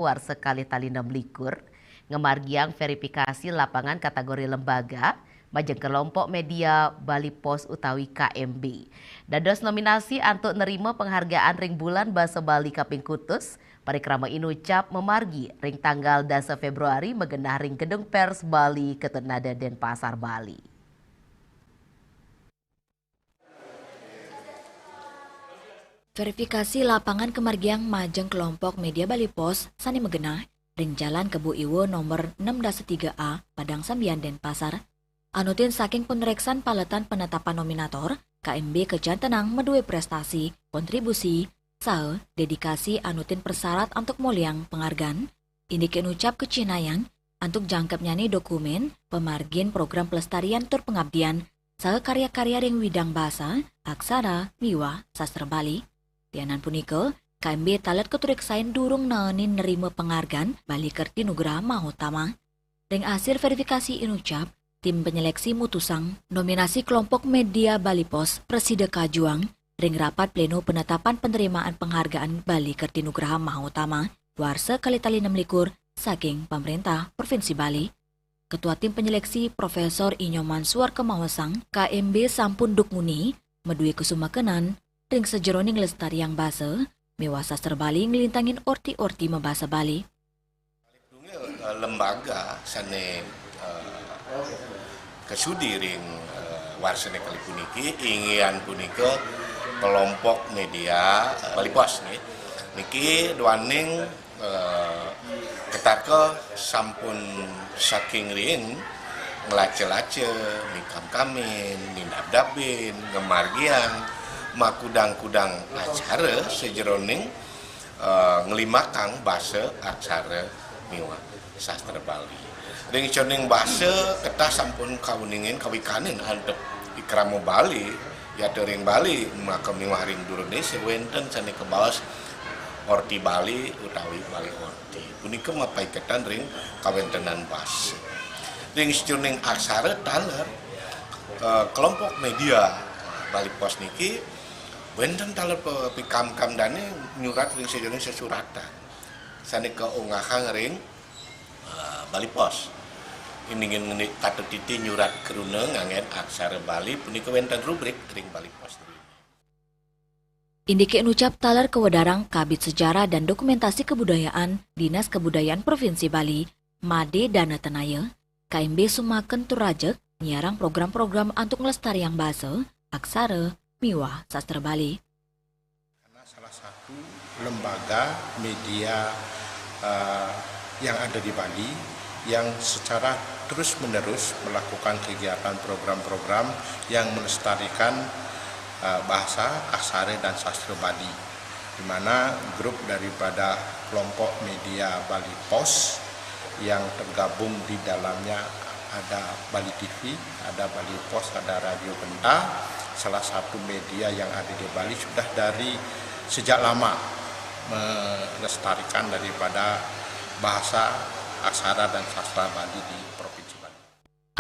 War sekali tali 6 likur, ngemargiang verifikasi lapangan kategori lembaga, majeng kelompok media Bali Pos utawi KMB. Dados nominasi untuk nerima penghargaan ring bulan Basa Bali Kaping Kutus, parikrama inucap memargi ring tanggal 10 Februari megenah ring Gedung Pers Bali Ketenada Denpasar Bali. Verifikasi lapangan kemargiang majeng kelompok media Bali Pos sani megenah ring Jalan Kebu Iwo nomor 6-3A Padang Sambian Denpasar. Anutin saking penreksan paletan penetapan nominator KMB kejantenang medue prestasi, kontribusi, sae, dedikasi anutin persyarat untuk muliang penghargaan. Indikin ucap kecinayang untuk jangkep nyanyi dokumen pemargin program pelestarian tur pengabdian sae karya-karya ring widang bahasa, aksara, miwa, sastra Bali. Tianan punika, KMB talet keturiksain durung naenin nerima penghargaan Bali Kerti Nugraha Mahutama. Ring hasil verifikasi inucap, tim penyeleksi mutusang nominasi kelompok media Bali Pos Preside Kajuang ring rapat pleno penetapan penerimaan penghargaan Bali Kerti Nugraha Mahutama warsa kali tali 6 likur saking pemerintah Provinsi Bali. Ketua tim penyeleksi Profesor Inyoman Suar Kemawasang KMB sampun dukmuni medui kesumakenan ring sejeroning lestariang basa mewah sastra Bali ngelintangin orti-orti membahasa Bali. Lembaga sane kesudi ring warsane kali puniki ingian punika kelompok media Bali Pos niki duaning ketarke sampun saking ring ngelace-lace mikam kamin nindab-dabin ngemargian makudang-kudang acara sejeroning ngelimakang bahasa aksara miwa sastra Bali. Ring coning bahasa ketah sampun kawuningin kawikanin untuk ikramo Bali ya ring Bali maka miwa ring Indonesia wenten sane kebawas orti Bali utawi Bali orti. Punika mapaiketan ring kawentenan bahasa. Ring coning aksara taler kelompok media Bali Pos niki wenten taler pikam-kam dane nyurat ring sejeroning sesuratan. Sane keunggahan ring Bali Pos. Ingin kata titi nyurat keruna ngangen aksara Bali punika wenten rubrik ring Bali Pos. Indike ucap taler kewedarang Kabid Sejarah dan Dokumentasi Kebudayaan Dinas Kebudayaan Provinsi Bali, Made Dana Tenaya, KMB sumaken turajek nyiarang program-program untuk ngelestariang basa, aksara, miwa, sastra Bali. Karena salah satu lembaga media yang ada di Bali yang secara terus-menerus melakukan kegiatan program-program yang melestarikan bahasa, aksara, dan sastra Bali, di mana grup daripada kelompok media Bali Pos yang tergabung di dalamnya ada Bali TV, ada Bali Pos, ada Radio Benta, salah satu media yang ada di Bali sudah dari sejak lama melestarikan daripada bahasa, aksara, dan sastra Bali di Provinsi Bali.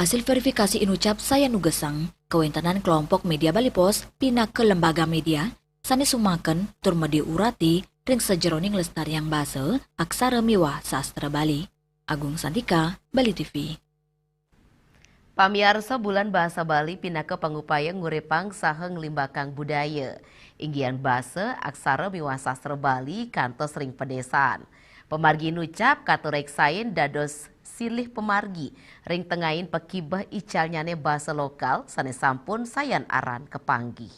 Hasil verifikasi inucap saya nugesang, kewentanan kelompok media Bali Pos pindah ke lembaga media, sani sumaken turmedi urati ring sejeroning lestariang basa, aksara miwah sastra Bali. Agung Santika, Bali TV. Pamiarsa bulan bahasa Bali pindah ke pangupaya ngurepang saha ngelimbakang budaya. Inggian bahasa, aksara miwah sastra Bali kantos ring pedesan. Pemargi nucap katurek sain dados silih pemargi ring tengahin pekibah icalnyane bahasa lokal sane sampun sayan aran kepanggih.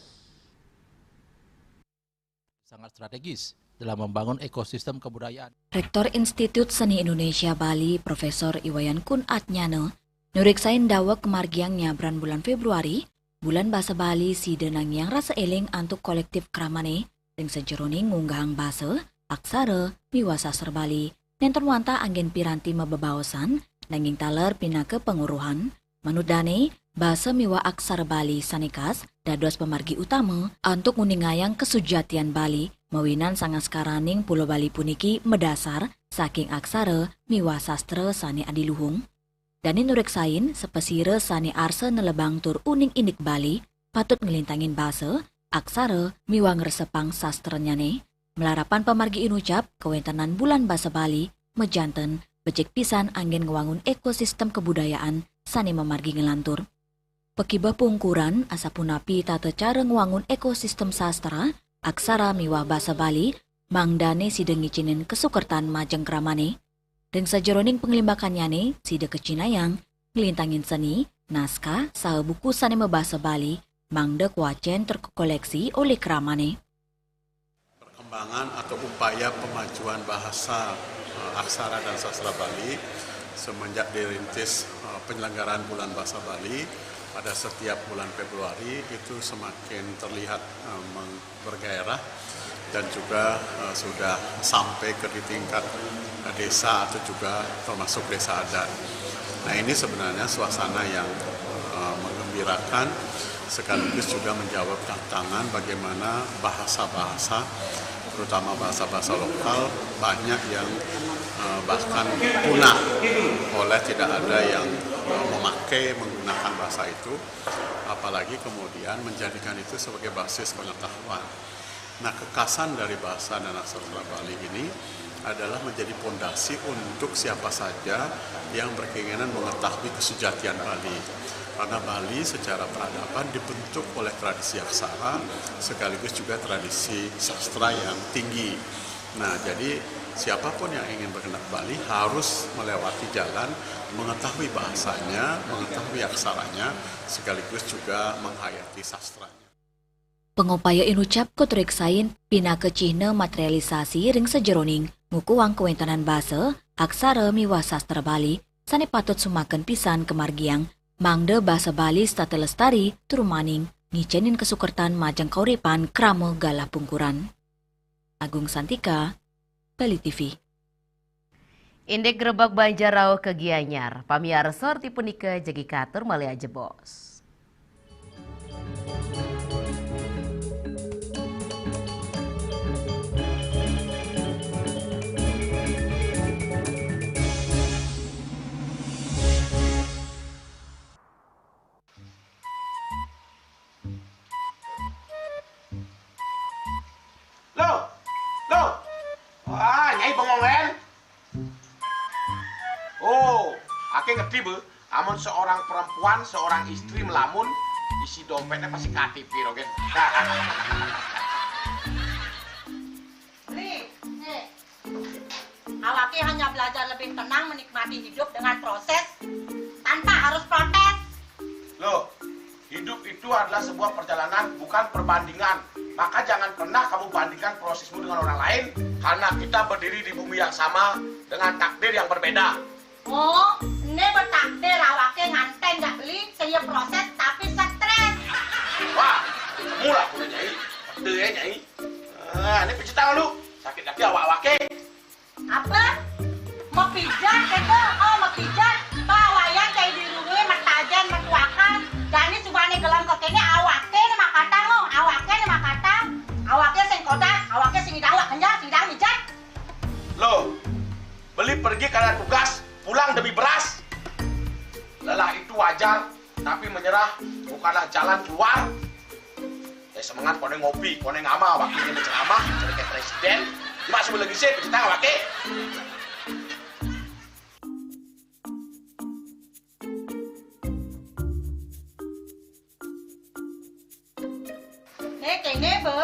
Sangat strategis dalam membangun ekosistem kebudayaan. Rektor Institut Seni Indonesia Bali, Profesor Iwayan Kun Atnyana, nuriksain dawa kemargiang nyabran bulan Februari, bulan bahasa Bali si denang yang rasa eling antuk kolektif kramane, ring sejeroning ngunggahang bahasa, aksara, miwa sastra Bali, nenten wanta anggen piranti mebebaosan, nanging taler pindah ke penguruhan, manut dane, bahasa miwa aksara Bali sanikas, dados pemargi utama, antuk nguningayang kesujatian Bali, mawinan sangat skaraning Pulau Bali puniki medasar, saking aksara, miwa sastra sani adiluhung. Dani nureksain sepesire sani arse nelebang tur uning indik Bali, patut ngelintangin bahasa, aksara, miwa ngeresepang sastra nyane, Melarapan pamargi inucap kewentenan bulan basa Bali, mejanten, becek pisan angin ngewangun ekosistem kebudayaan, sani memargi ngelantur. Pekibah pungkuran asapunapi tata cara ngewangun ekosistem sastra, aksara miwah basa Bali, mangdane sida ngicinin kesukertan majeng kramane. Ring sajeroning penglimbakannya ne, sida kecinayang, ngelintangin seni, naskah, saha buku sani membahasa Bali, mangda kuacen terkoleksi oleh kramane. Perkembangan atau upaya pemajuan bahasa aksara dan sastra Bali semenjak dirintis penyelenggaraan bulan bahasa Bali pada setiap bulan Februari itu semakin terlihat bergairah dan juga sudah sampai ke di tingkat desa atau juga termasuk desa adat. Nah, ini sebenarnya suasana yang menggembirakan sekaligus juga menjawab tantangan bagaimana bahasa-bahasa terutama bahasa-bahasa lokal banyak yang bahkan punah oleh tidak ada yang menggunakan bahasa itu, apalagi kemudian menjadikan itu sebagai basis pengetahuan. Nah, kekasan dari bahasa dan aksara Bali ini adalah menjadi pondasi untuk siapa saja yang berkeinginan mengetahui kesejatian Bali. Karena Bali secara peradaban dibentuk oleh tradisi aksara sekaligus juga tradisi sastra yang tinggi. Nah, jadi siapapun yang ingin berkenal Bali harus melewati jalan mengetahui bahasanya, mengetahui aksaranya, sekaligus juga menghayati sastranya. Pengupaya inucap kotriksain pina kecihne materialisasi ring sejeroning ngukuang kewentenan bahasa, aksara miwah sastra Bali, sani patut sumaken pisan kemargiang, mangde bahasa Bali state lestari, turumaning, ngicenin kesukertan majeng kauripan kramo galah pungkuran. Agung Santika, Bali TV. Indek Grebak Banjarau ke Gianyar, pamiarsa arti punika jagi katur malia jebos. Nyai bengongen. Oh, ake ngerti be. Amun seorang perempuan, seorang istri melamun, isi dompetnya pasti KTP, rogen. Nih, awake hanya belajar lebih tenang menikmati hidup dengan proses tanpa harus protes. Loh, hidup itu adalah sebuah perjalanan, bukan perbandingan. Maka jangan pernah kamu bandingkan prosesmu dengan orang lain, karena kita berdiri di bumi yang sama dengan takdir yang berbeda. Oh, ini bertakdir awake nganten gak beli, saya proses tapi stres. Wah, mula punya Nyai. Pede ya Nyai. Ini pijit tangan lu. Sakit hati awak-awake. Apa? Mau pijat keko? Oh, mau pijat. Bawayan kayak dirungi, matajan, mertuakan. Jadi subane gelam kekene awake nih makatang lo. Awake nih makatang. Awake sing kodak, awake sing idawak kenjang, sing idawak mijat. Loh, beli pergi karena tugas, pulang demi beras. Lelah itu wajar, tapi menyerah bukanlah jalan keluar. Semangat kone ngopi, kone ngama, wakilnya berceramah, jadi kayak presiden. Cuma sebelum lagi sih, pencipta wakil. Kene be,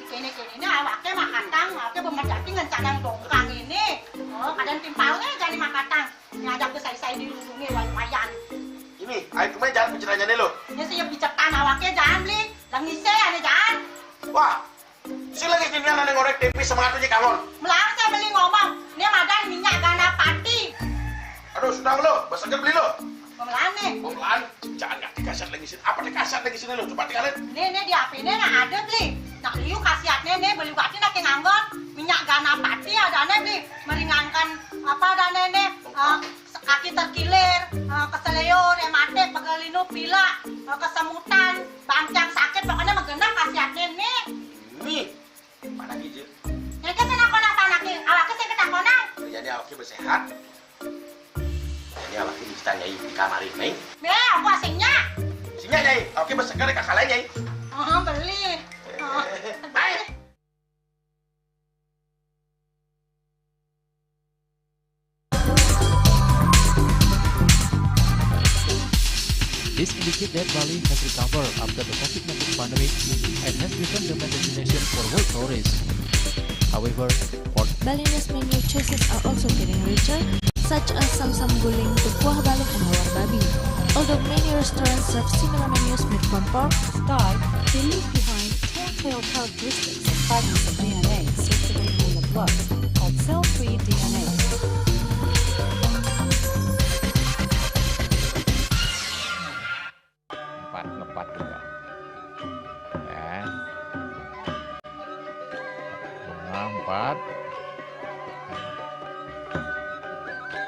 kene awake makatang, awake bemerjati ngencanang dongkang ini. Oh, kadang timpalnya jadi makatang. Ngajak ke saya dirundungi wayan. Ini, ayo kemarin jangan bicaranya nih lo. Ini saya bicarkan awake jangan beli, langise ane jangan. Wah, si lagi sini ane ngorek tempe semangat aja kangon. Melarang saya beli ngomong, ini madan minyak gana pati. Aduh, sudah lo, beseger beli lo. Pemelaan nih. Pemelaan, jangan nggak dikasat lagi sini. Apa dikasat lagi sini lo? Coba tinggalin. Nih di HP ini nah ada beli. Nak liu kasihatnya nih beli waktu nak nganggon minyak gana pati ada nih beli meringankan apa ada nih kaki terkilir, keseleur, ematik, pegelinu, pila, kesemutan, bancang sakit pokoknya menggenang kasihatnya nih. Nih, mana gitu? Ini kan saya nak anaknya, awaknya saya ketakonan. Jadi awaknya bersehat. Jadi awaknya bisa Nyai di kamar ini. Aku asingnya. Asingnya Nyai, awaknya berseger kakak lain Nyai. Beli. Baik. This indicates that Bali has recovered after the COVID-19 pandemic and has become the main destination for world tourists. However, Balinese menu choices are also getting richer, such as Samsam Guling to Kuah Bali and Hawar Babi. Although many restaurants serve similar menus made from pork, Start, they leave behind telltale characteristics of fragments of DNA circulating in the blood, called cell-free DNA. Ngepat juga. Ya. Empat.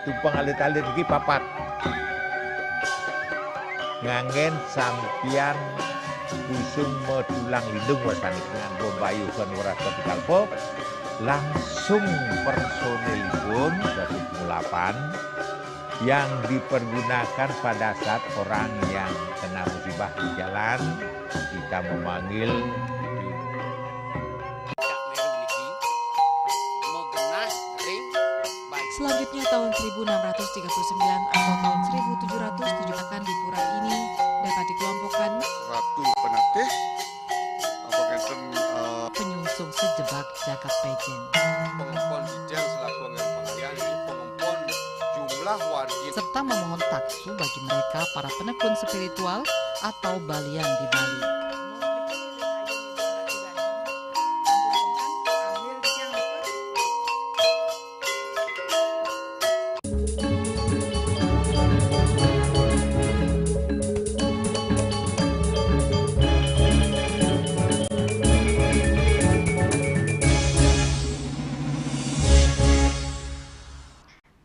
Tumpang alit-alit lagi papat. Ngangen sampian busung medulang lindung wasani dengan bombayu kan warasa dikalpo langsung personilipun 108 yang dipergunakan pada saat orang yang kena musibah di jalan kita memanggil Selanjutnya tahun 1639 atau tahun 1707 akan di pura ini dapat dikelompokkan Ratu Penatih atau kenten penyungsung sejebak jagat pejen. Pengempon Ijen selaku anggaran pengalian di pengempon jumlah wargi Serta memohon taksu bagi mereka para penekun spiritual atau balian di Bali.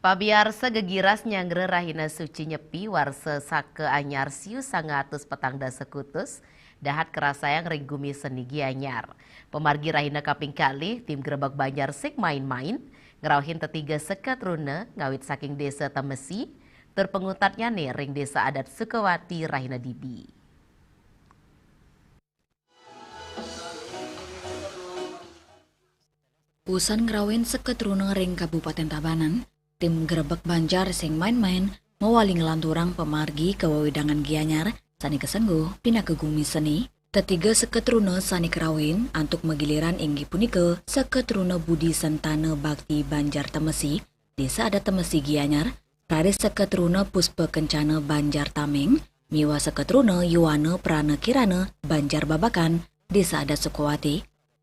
Pabiarsa gegiras nyangre rahina suci nyepi warse sake anyar siu 100 petang dasa kutus dahat kerasayang ringgumi seni gianyar. Pemargi rahina kaping kali tim Gerebek Banjar sik main-main ngerauhin tetiga sekat rune ngawit saking desa Temesi terpengutatnya nih ring desa adat Sukawati rahina Dibi. Usan ngerawin seket rune ring Kabupaten Tabanan, tim Gerebek Banjar sing main-main mewaling lanturang pemargi ke wewidangan gianyar sani kesengguh pina ke gumi seni. Tetiga seket rune sani kerawin antuk megiliran inggi punike seket rune Budi Sentane Bakti Banjar Temesi, desa adat Temesi gianyar, raris seket rune Puspe Kencana Banjar Tameng, miwa seket rune Yuwane Prana Kirana Banjar Babakan, desa adat Sukawati.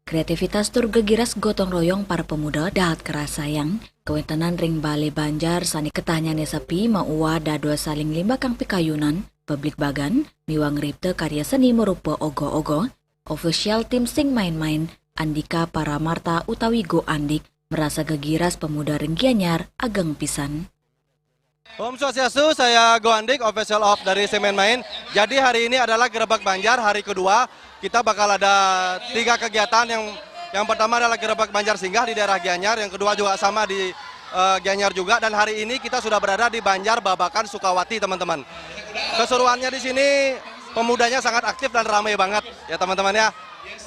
Kreativitas tur gegiras gotong royong para pemuda dahat kerasayang kewentenan ring Bale Banjar sani ketanyane sepi mauwa dadua saling limbakang pikayunan publik bagan miwang ripte karya seni merupa ogo-ogo. Official tim sing main-main Andika Paramarta utawi Go Andik merasa gegiras pemuda ring Gianyar ageng pisan. Om Swastiastu, saya Go Andik, official of dari Semen Main. Jadi hari ini adalah Gerebek Banjar hari kedua. Kita bakal ada 3 kegiatan. Yang pertama adalah Gerebek Banjar singgah di daerah Gianyar. Yang kedua juga sama di Gianyar juga. Dan hari ini kita sudah berada di Banjar Babakan Sukawati, teman-teman. Keseruannya di sini pemudanya sangat aktif dan ramai banget ya teman-teman ya.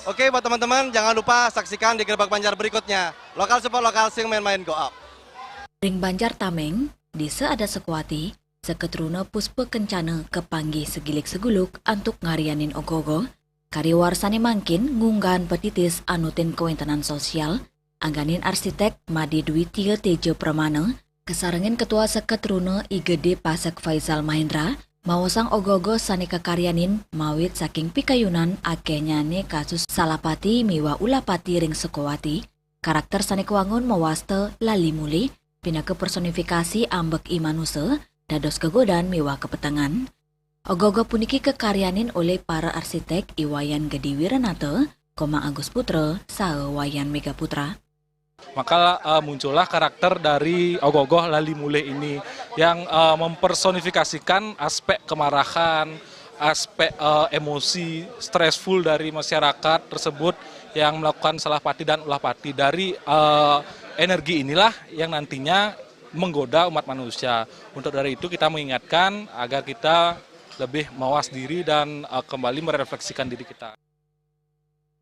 Oke buat teman-teman jangan lupa saksikan di Gerebek Banjar berikutnya. Lokal support lokal sing main-main go up. Ring Banjar Tameng desa adat Sukawati, seketruna Puspe Kencana kepanggih segilik seguluk antuk ngarianin ogogo, kariwarsane mangkin ngunggahan petitis anutin kewentenan sosial, angganin arsitek Madi Dwi Tiga Tejo Pramana, kesarengin ketua seketruna IGD Pasek Faisal Mahendra, mawasang ogogo sane kekaryanin mawit saking pikayunan akenyane kasus salapati miwa ulapati ring Sukawati, karakter sane kewangun mawaste lali muli, pinake personifikasi ambek imanuse, dados kegodan miwa kepetangan. Ogogo puniki kekaryanin oleh para arsitek Iwayan Gedi Wiranata, Agus Putra, saha Wayan Mega Putra. Maka muncullah karakter dari ogogoh lali mule ini yang mempersonifikasikan aspek kemarahan, aspek emosi, stressful dari masyarakat tersebut yang melakukan salahpati dan ulahpati. Dari energi inilah yang nantinya menggoda umat manusia. Untuk dari itu kita mengingatkan agar kita lebih mawas diri dan kembali merefleksikan diri kita.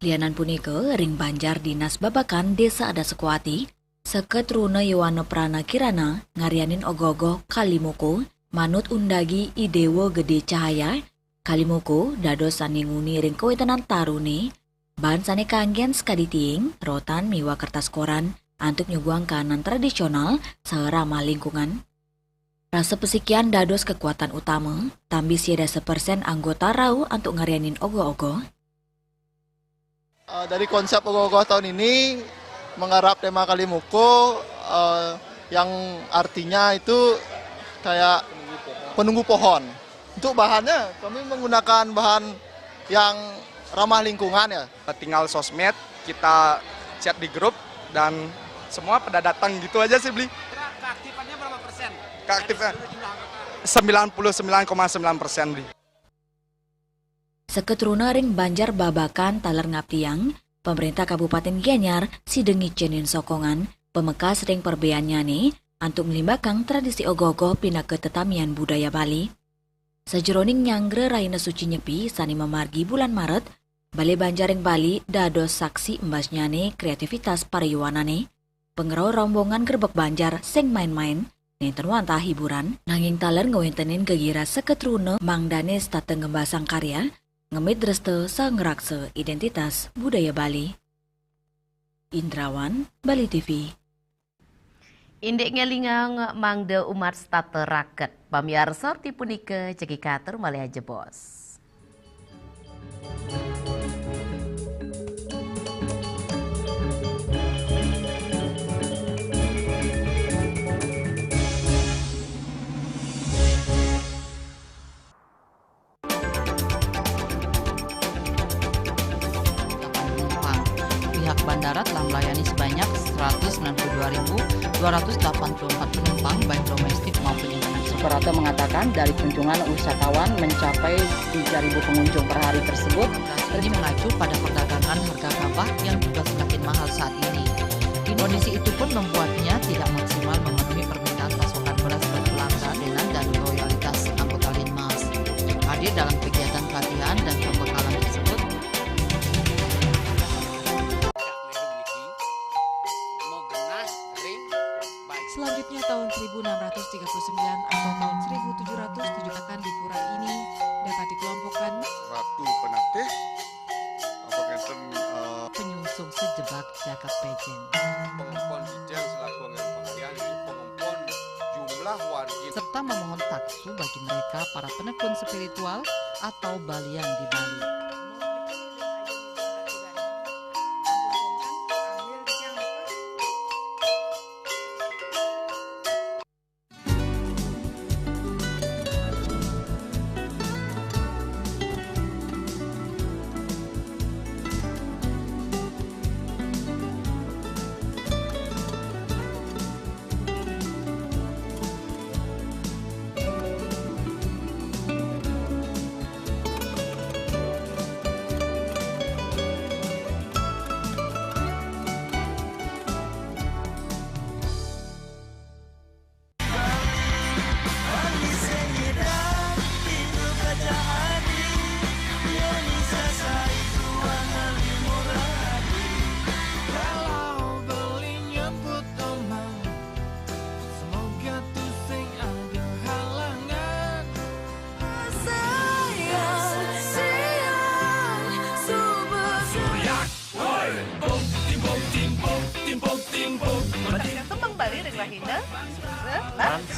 Lianan punike ring Banjar Dinas Babakan Desa Adat Sukawati, seket rune Yuwane Prana Kirana ngarianin ogogo Kalimuku Manut undagi Idewo Gede Cahaya, Kalimoko dados saninguni ring kawetenan tarune, bahan sane kanggen skaditing, rotan miwa kertas koran, antuk nyuguang kanan tradisional, saramah lingkungan. Rasa pesikian dados kekuatan utama, tambi siada 1% anggota rau untuk ngarianin ogo-ogo. Dari konsep ogo-ogo tahun ini menggarap tema Kalimoko yang artinya itu kayak penunggu pohon. Untuk bahannya kami menggunakan bahan yang ramah lingkungan ya. Tinggal sosmed, kita chat di grup dan semua pada datang gitu aja sih beli. Keaktifannya berapa persen? Keaktifan 99,9% beli. Seketruna ring Banjar Babakan Taler Ngaptiang, pemerintah Kabupaten Gianyar sidengi cenin sokongan, pemekas ring perbeannya nih, untuk melimbakang tradisi ogoh-ogoh pina ke tetamian budaya Bali. Sejeroning nyangre raina suci nyepi sani memargi bulan Maret, Balai Banjaring Bali dados saksi embasnya nih kreativitas pariwana nih. Pengerau rombongan gerbek Banjar seng main-main, nenten wanta hiburan, nanging taler ngewentenin kegira seketrune mangdane state ngembasang karya, ngemit dreste sangrakse identitas budaya Bali. Indrawan, Bali TV. Indek ngelingang mangde umat state raket, pamiarsa tipunike cekikatur malih jebos. Bandara telah melayani sebanyak 192.284 penumpang baik domestik maupun internasional. Suprapto mengatakan dari kunjungan wisatawan mencapai 3.000 pengunjung per hari tersebut. Ini mengacu pada perdagangan harga gabah yang juga semakin mahal saat ini. Kondisi itu pun membuatnya tidak maksimal memenuhi permintaan pasokan beras ke pelanggan dengan dan loyalitas anggota Linmas. Hadir dalam kegiatan pelatihan dan pembekalan tersebut. Selanjutnya tahun 1639 atau tahun 1707 akan di pura ini dapat dikelompokkan Ratu Penatih, penyungsung sejebak Jakab Pejen, pengempon Bijeng selaku angin pengalian di pengempon jumlah warga serta memohon taksu bagi mereka para penekun spiritual atau balian di Bali.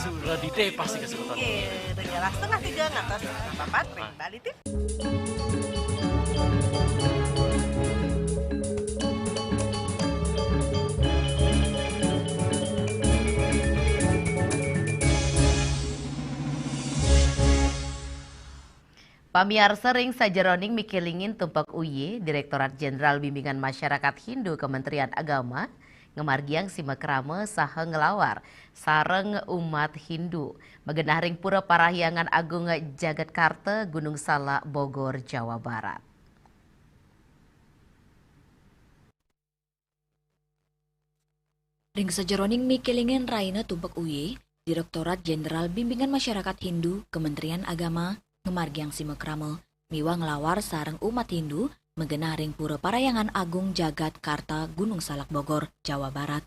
Suradite pasti kesebutan. Iya, dengan 2:30 ngatos 4 ring Bali TV. Pamiarsa ring sajeroning mikilingin tumpak uye, Direktorat Jenderal Bimbingan Masyarakat Hindu Kementerian Agama, ngemargiang simakrama saha ngelawar sareng umat Hindu megenah ring pura Parahyangan Agung Jagatkarta Gunung Salak Bogor Jawa Barat. Ring sajeroning mikilingin raina tumpak uye, Direktorat Jenderal Bimbingan Masyarakat Hindu Kementerian Agama ngemargiang simakrama miwa ngelawar sareng umat Hindu megenah ring pura Parahyangan Agung Jagatkarta Gunung Salak Bogor Jawa Barat.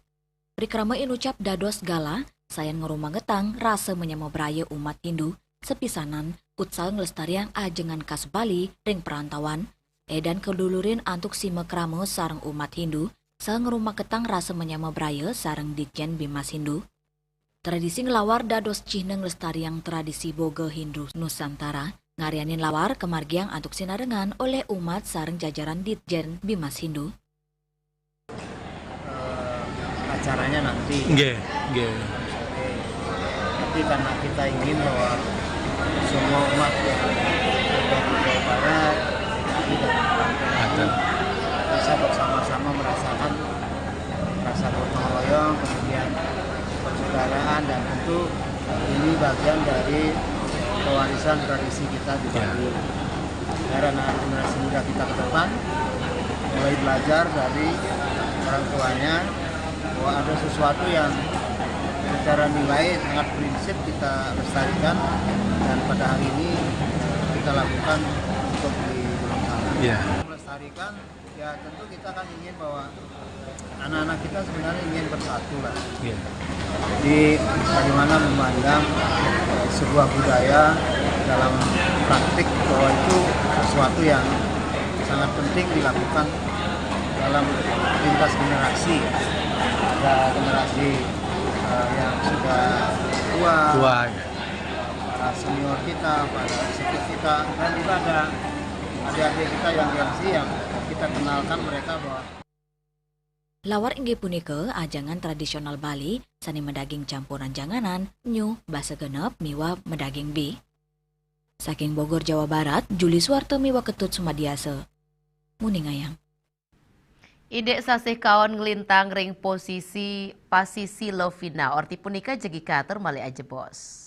Prikrama inucap dados gala, sayan ngerumah getang rasa menyama beraya umat Hindu, sepisanan, utsal ngelestariang ajengan khas Bali, ring perantauan, edan kedulurin antuk si mekrama sarang umat Hindu, ngerumah getang rasa menyama beraya sarang Ditjen Bimas Hindu. Tradisi ngelawar dados cihna ngelestariang tradisi boga Hindu Nusantara, ngarianin lawar kemargiang antuk sinarengan oleh umat sarang jajaran Ditjen Bimas Hindu. Acaranya nanti. Tapi karena kita ingin bahwa semua umat yang ada di Jawa Barat bisa bersama-sama merasakan rasa gotong royong, kemudian persaudaraan, dan tentu ini bagian dari pewarisan tradisi kita di Bali. Karena generasi muda kita ke depan mulai belajar dari orang tuanya bahwa ada sesuatu yang secara nilai sangat prinsip kita lestarikan, dan pada hari ini kita lakukan untuk di Gunung Salak. Melestarikan, ya tentu kita kan ingin bahwa anak-anak kita sebenarnya ingin bersatu lah. Jadi bagaimana memandang sebuah budaya dalam praktik bahwa itu sesuatu yang sangat penting dilakukan dalam lintas generasi. Ada generasi yang sudah tua, para senior kita, para senior kita, dan juga ada adik-adik kita yang generasi yang kita kenalkan mereka bahwa lawar inggih punika ajangan tradisional Bali sani medaging campuran janganan, nyu, basa genep, miwa medaging bi. Saking Bogor, Jawa Barat, Juli Suwarto miwa Ketut Sumadiase. Muning ayang. Ide sasih kawan ngelintang ring pasisi Lovina, orti punika jegi katur mali aja bos.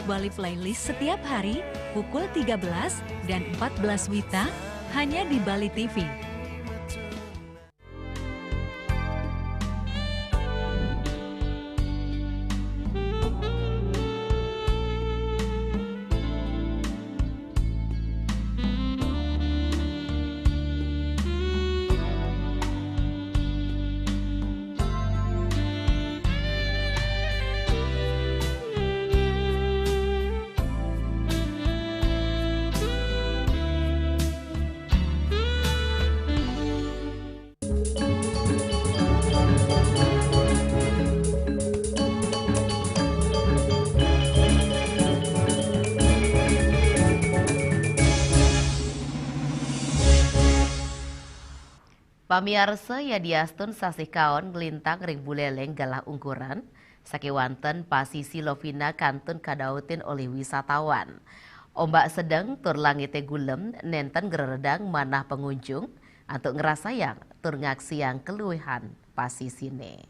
Bali Playlist setiap hari pukul 13 dan 14 WITA hanya di Bali TV. Pamiarsa ya diastun sasih kaon ngelintang ring buleleng galah ungkuran sakiwanten pasisi Lovina kantun kadautin oleh wisatawan. Ombak sedang tur langite gulem nenten geredang manah pengunjung untuk ngerasayang tur ngaksi yang keluihan pasisine.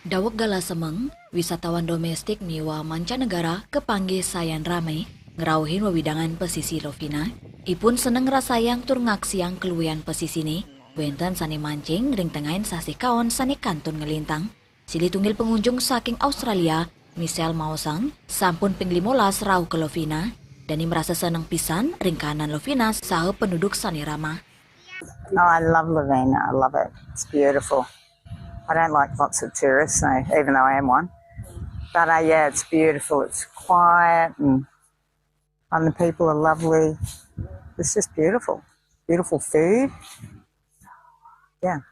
Dawak Gala Semeng, wisatawan domestik niwa mancanegara kepanggih sayan ramai, ngerauhin wewidangan pesisi Lovina. Ipun seneng rasayang tur ngaksiang keluyan pesisi ini, wenten sani mancing ring tengahin sasi kaon sani kantun ngelintang. Sili tunggil pengunjung saking Australia, Michelle Mausang, sampun ping 15 rau ke Lovina, dan merasa seneng pisan ring kanan Lovina saha penduduk sani ramah. Oh, I love Lovina. I love it. It's beautiful. I don't like lots of tourists, so, even though I am one. But yeah, it's beautiful. It's quiet and the people are lovely. It's just beautiful. Beautiful food. Yeah.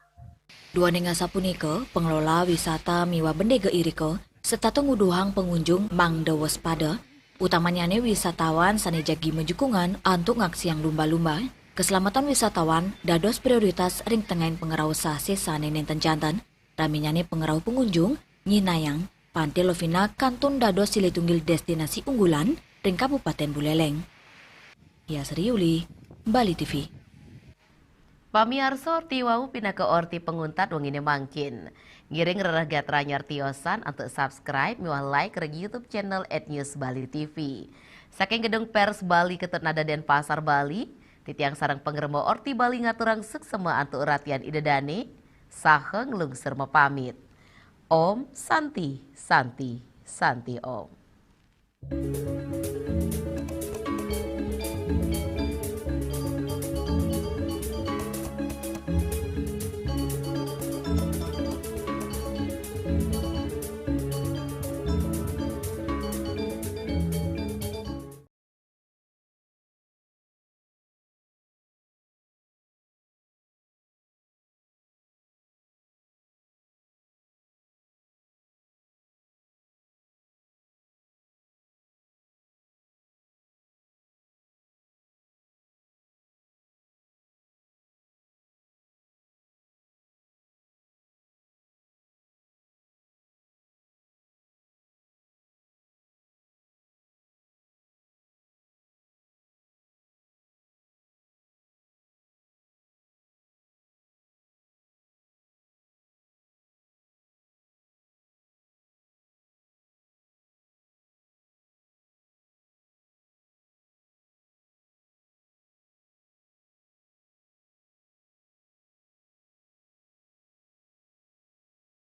Dua nenga sapunika, pengelola wisata Miwa Bendega Iriko, serta nguduhang pengunjung Mang Dewes pada, utamanya wisatawan sanejagi mejukungan antuk ngaksiang lumba-lumba. Keselamatan wisatawan dados prioritas ring tengahin pengerau sasi sane nenten jantan, raminyane pengerau pengunjung, nyinayang, Pantai Lovina kantun dados silitunggil destinasi unggulan ring Kabupaten Buleleng. Yasri Yuli, Bali TV. Pamiarso tiwau pindah ke orti penguntat wongine mangkin. Ngiring reragat ranyar tiosan untuk subscribe miwah like reg YouTube channel @newsbali.tv. Saking gedung pers Bali Keternada Denpasar Bali, titiang sarang pengremo orti Bali ngaturang seksema antuk ratian idedane, saheng lungser mepamit. Om Santi, Santi, Santi Om.